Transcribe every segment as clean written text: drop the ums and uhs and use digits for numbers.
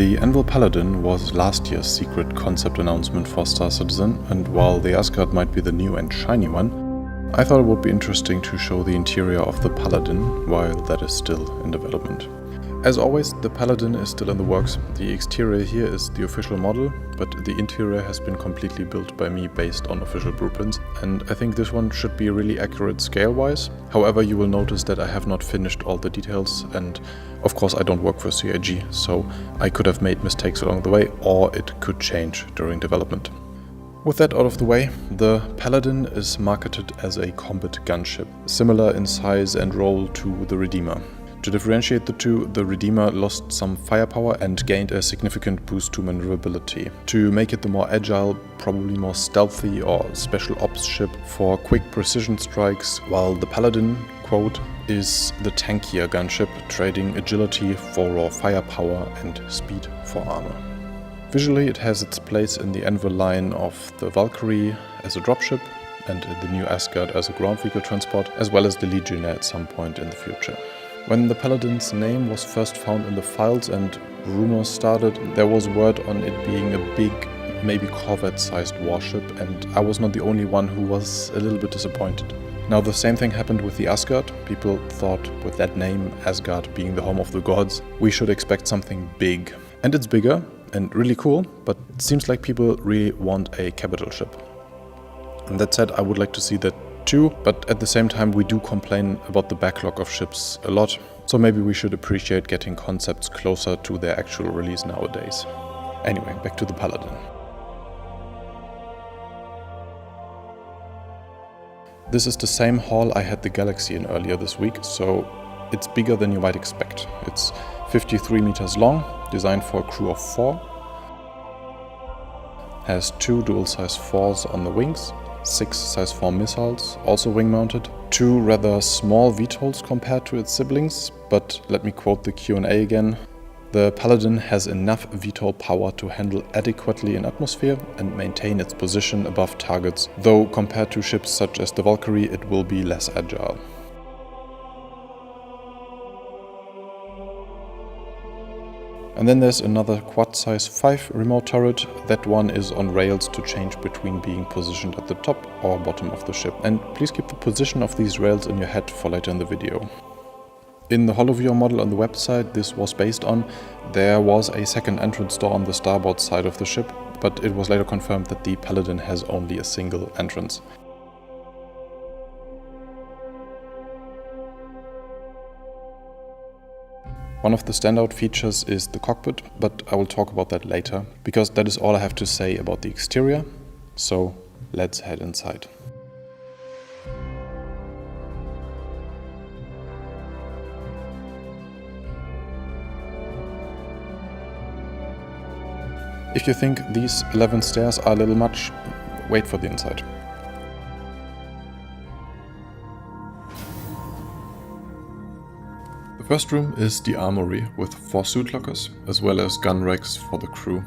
The Anvil Paladin was last year's secret concept announcement for Star Citizen, and while the Asgard might be the new and shiny one, I thought it would be interesting to show the interior of the Paladin while that is still in development. As always, the Paladin is still in the works. The exterior here is the official model, but the interior has been completely built by me based on official blueprints, and I think this one should be really accurate scale-wise. However, you will notice that I have not finished all the details, and of course I don't work for CIG, so I could have made mistakes along the way, or it could change during development. With that out of the way, the Paladin is marketed as a combat gunship, similar in size and role to the Redeemer. To differentiate the two, the Redeemer lost some firepower and gained a significant boost to maneuverability. To make it the more agile, probably more stealthy or special ops ship for quick precision strikes, while the Paladin, quote, is the tankier gunship, trading agility for raw firepower and speed for armor. Visually, it has its place in the Anvil line of the Valkyrie as a dropship and the new Asgard as a ground vehicle transport, as well as the Legionnaire at some point in the future. When the Paladin's name was first found in the files and rumors started, there was word on it being a big, maybe Corvette-sized warship, and I was not the only one who was a little bit disappointed. Now the same thing happened with the Asgard. People thought with that name, Asgard being the home of the gods, we should expect something big. And it's bigger and really cool, but it seems like people really want a capital ship. And that said, I would like to see that too, but at the same time we do complain about the backlog of ships a lot, so maybe we should appreciate getting concepts closer to their actual release nowadays. Anyway, back to the Paladin. This is the same haul I had the Galaxy in earlier this week, so it's bigger than you might expect. It's 53 meters long, designed for a crew of 4, has 2 dual-size 4s on the wings, 6 size 4 missiles, also wing-mounted, 2 rather small VTOLs compared to its siblings, but let me quote the Q&A again. The Paladin has enough VTOL power to handle adequately in atmosphere and maintain its position above targets, though compared to ships such as the Valkyrie it will be less agile. And then there's another quad-size 5 remote turret. That one is on rails to change between being positioned at the top or bottom of the ship. And please keep the position of these rails in your head for later in the video. In the HoloViewer model on the website this was based on, there was a second entrance door on the starboard side of the ship, but it was later confirmed that the Paladin has only a single entrance. One of the standout features is the cockpit, but I will talk about that later, because that is all I have to say about the exterior, so let's head inside. If you think these 11 stairs are a little much, wait for the inside. The first room is the armory with 4 suit lockers, as well as gun racks for the crew.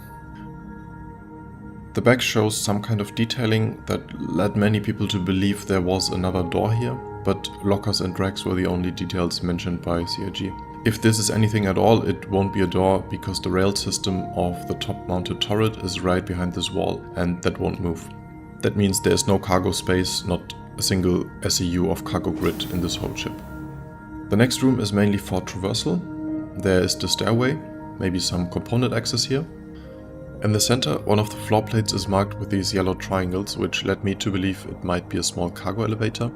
The back shows some kind of detailing that led many people to believe there was another door here, but lockers and racks were the only details mentioned by CIG. If this is anything at all, it won't be a door because the rail system of the top-mounted turret is right behind this wall, and that won't move. That means there's no cargo space, not a single SEU of cargo grid in this whole ship. The next room is mainly for traversal. There is the stairway, maybe some component access here. In the center, one of the floor plates is marked with these yellow triangles, which led me to believe it might be a small cargo elevator,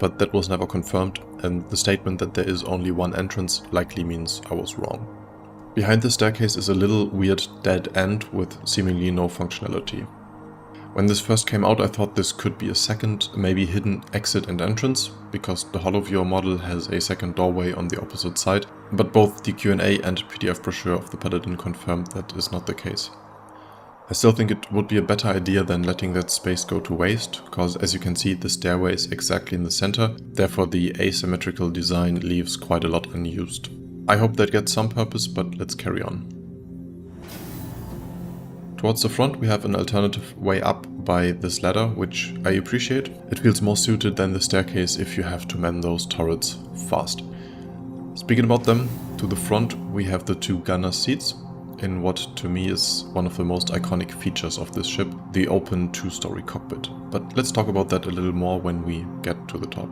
but that was never confirmed, and the statement that there is only one entrance likely means I was wrong. Behind the staircase is a little weird dead end with seemingly no functionality. When this first came out I thought this could be a second, maybe hidden exit and entrance, because the HoloViewer model has a second doorway on the opposite side, but both the Q&A and PDF brochure of the Paladin confirmed that is not the case. I still think it would be a better idea than letting that space go to waste, because as you can see the stairway is exactly in the center, therefore the asymmetrical design leaves quite a lot unused. I hope that gets some purpose, but let's carry on. Towards the front we have an alternative way up by this ladder, which I appreciate. It feels more suited than the staircase if you have to man those turrets fast. Speaking about them, to the front we have the 2 gunner seats. in what to me is one of the most iconic features of this ship, the open two-story cockpit. But let's talk about that a little more when we get to the top.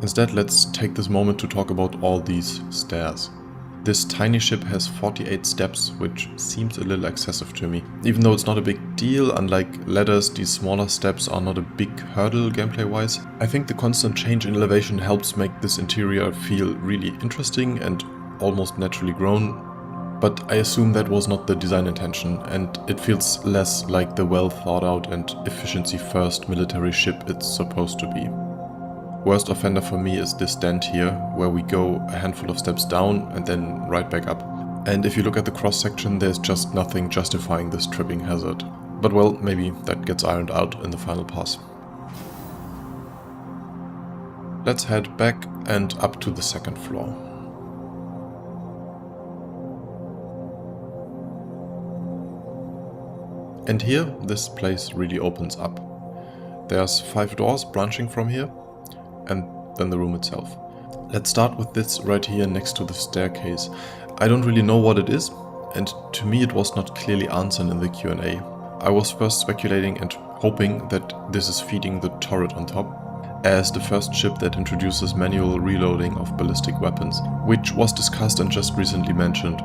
Instead, let's take this moment to talk about all these stairs. This tiny ship has 48 steps, which seems a little excessive to me. Even though it's not a big deal, unlike ladders, these smaller steps are not a big hurdle gameplay-wise. I think the constant change in elevation helps make this interior feel really interesting and almost naturally grown, but I assume that was not the design intention, and it feels less like the well thought out and efficiency-first military ship it's supposed to be. Worst offender for me is this dent here, where we go a handful of steps down and then right back up. And if you look at the cross-section, there's just nothing justifying this tripping hazard. But well, maybe that gets ironed out in the final pass. Let's head back and up to the second floor. And here, this place really opens up. There's 5 doors branching from here, and then the room itself. Let's start with this right here next to the staircase. I don't really know what it is, and to me it was not clearly answered in the Q&A. I was first speculating and hoping that this is feeding the turret on top, as the first ship that introduces manual reloading of ballistic weapons, which was discussed and just recently mentioned.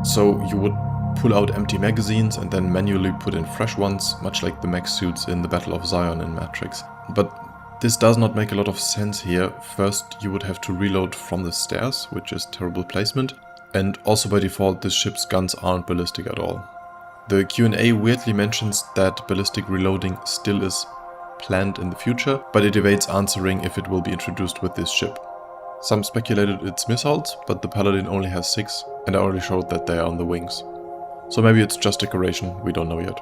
So you would pull out empty magazines and then manually put in fresh ones, much like the mech suits in the Battle of Zion in Matrix. But this does not make a lot of sense here. First, you would have to reload from the stairs, which is terrible placement, and also by default this ship's guns aren't ballistic at all. The Q&A weirdly mentions that ballistic reloading still is planned in the future, but it evades answering if it will be introduced with this ship. Some speculated it's missiles, but the Paladin only has 6, and I already showed that they are on the wings. So maybe it's just decoration, we don't know yet.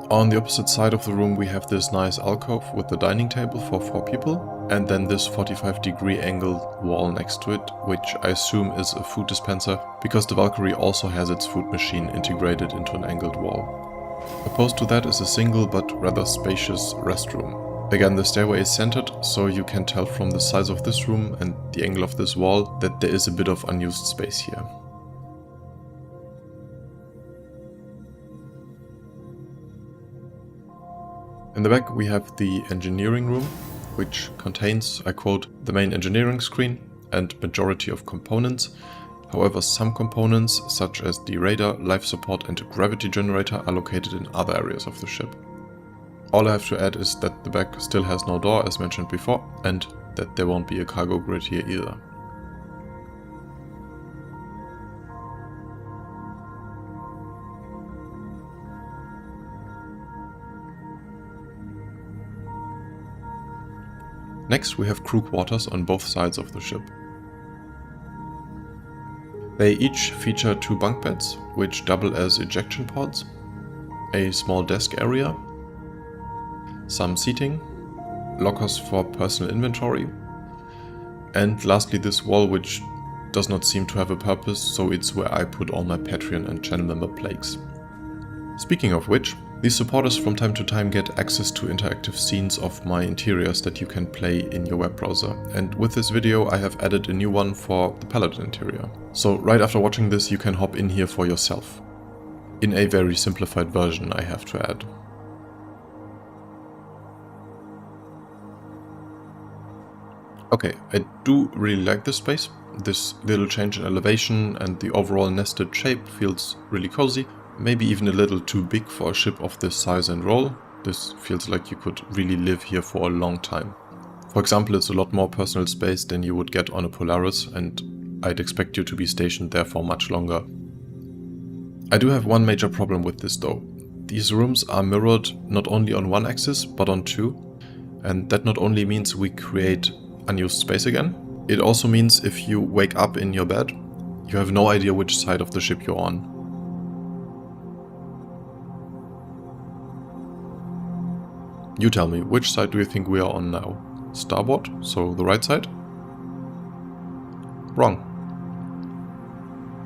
On the opposite side of the room we have this nice alcove with the dining table for 4 people, and then this 45-degree angled wall next to it, which I assume is a food dispenser, because the Valkyrie also has its food machine integrated into an angled wall. Opposed to that is a single but rather spacious restroom. Again, the stairway is centered, so you can tell from the size of this room and the angle of this wall that there is a bit of unused space here. In the back we have the engineering room, which contains, I quote, the main engineering screen and majority of components. However, some components, such as the radar, life support and gravity generator, are located in other areas of the ship. All I have to add is that the back still has no door, as mentioned before, and that there won't be a cargo grid here either. Next we have crew quarters on both sides of the ship. They each feature 2 bunk beds, which double as ejection pods, a small desk area, some seating, lockers for personal inventory, and lastly this wall, which does not seem to have a purpose, so it's where I put all my Patreon and channel member plagues. Speaking of which, these supporters from time to time get access to interactive scenes of my interiors that you can play in your web browser, and with this video I have added a new one for the Paladin interior. So right after watching this you can hop in here for yourself. In a very simplified version, I have to add. Okay, I do really like this space. This little change in elevation and the overall nested shape feels really cozy. Maybe even a little too big for a ship of this size and role. This feels like you could really live here for a long time. For example, it's a lot more personal space than you would get on a Polaris, and I'd expect you to be stationed there for much longer. I do have one major problem with this though. These rooms are mirrored not only on one axis, but on 2. And that not only means we create unused space again, it also means if you wake up in your bed, you have no idea which side of the ship you're on. You tell me, which side do you think we are on now? Starboard, so the right side? Wrong.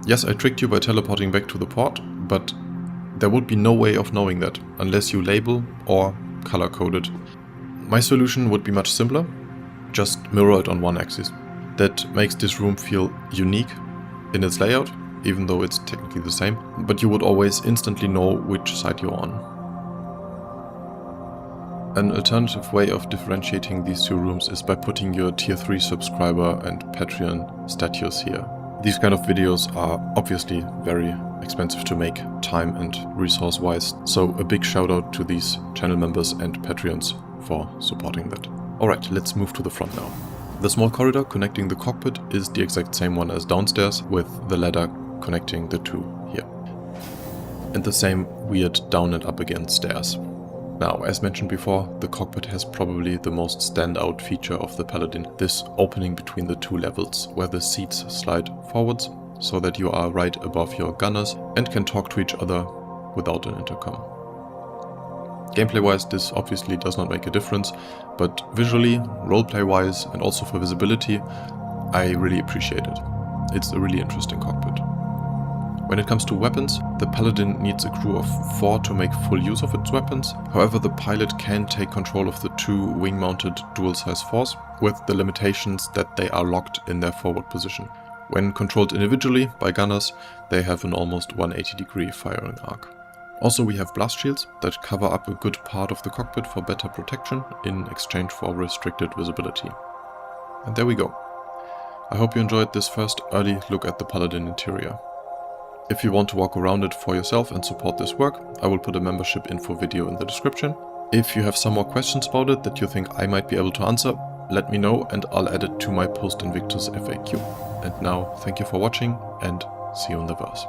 Yes, I tricked you by teleporting back to the port, but there would be no way of knowing that, unless you label or color code it. My solution would be much simpler, just mirror it on one axis. That makes this room feel unique in its layout, even though it's technically the same, but you would always instantly know which side you're on. An alternative way of differentiating these two rooms is by putting your tier 3 subscriber and Patreon status here. These kind of videos are obviously very expensive to make, time and resource wise, so a big shout out to these channel members and Patreons for supporting that. Alright, let's move to the front now. The small corridor connecting the cockpit is the exact same one as downstairs, with the ladder connecting the two here. And the same weird down and up again stairs. Now, as mentioned before, the cockpit has probably the most standout feature of the Paladin, this opening between the two levels, where the seats slide forwards, so that you are right above your gunners and can talk to each other without an intercom. Gameplay-wise, this obviously does not make a difference, but visually, roleplay-wise, and also for visibility, I really appreciate it. It's a really interesting cockpit. When it comes to weapons, the Paladin needs a crew of 4 to make full use of its weapons. However, the pilot can take control of the 2 wing-mounted dual-size 4s, with the limitations that they are locked in their forward position. When controlled individually by gunners, they have an almost 180-degree firing arc. Also, we have blast shields that cover up a good part of the cockpit for better protection in exchange for restricted visibility. And there we go. I hope you enjoyed this first early look at the Paladin interior. If you want to walk around it for yourself and support this work, I will put a membership info video in the description. If you have some more questions about it that you think I might be able to answer, let me know and I'll add it to my Post Invictus FAQ. And now, thank you for watching and see you in the verse.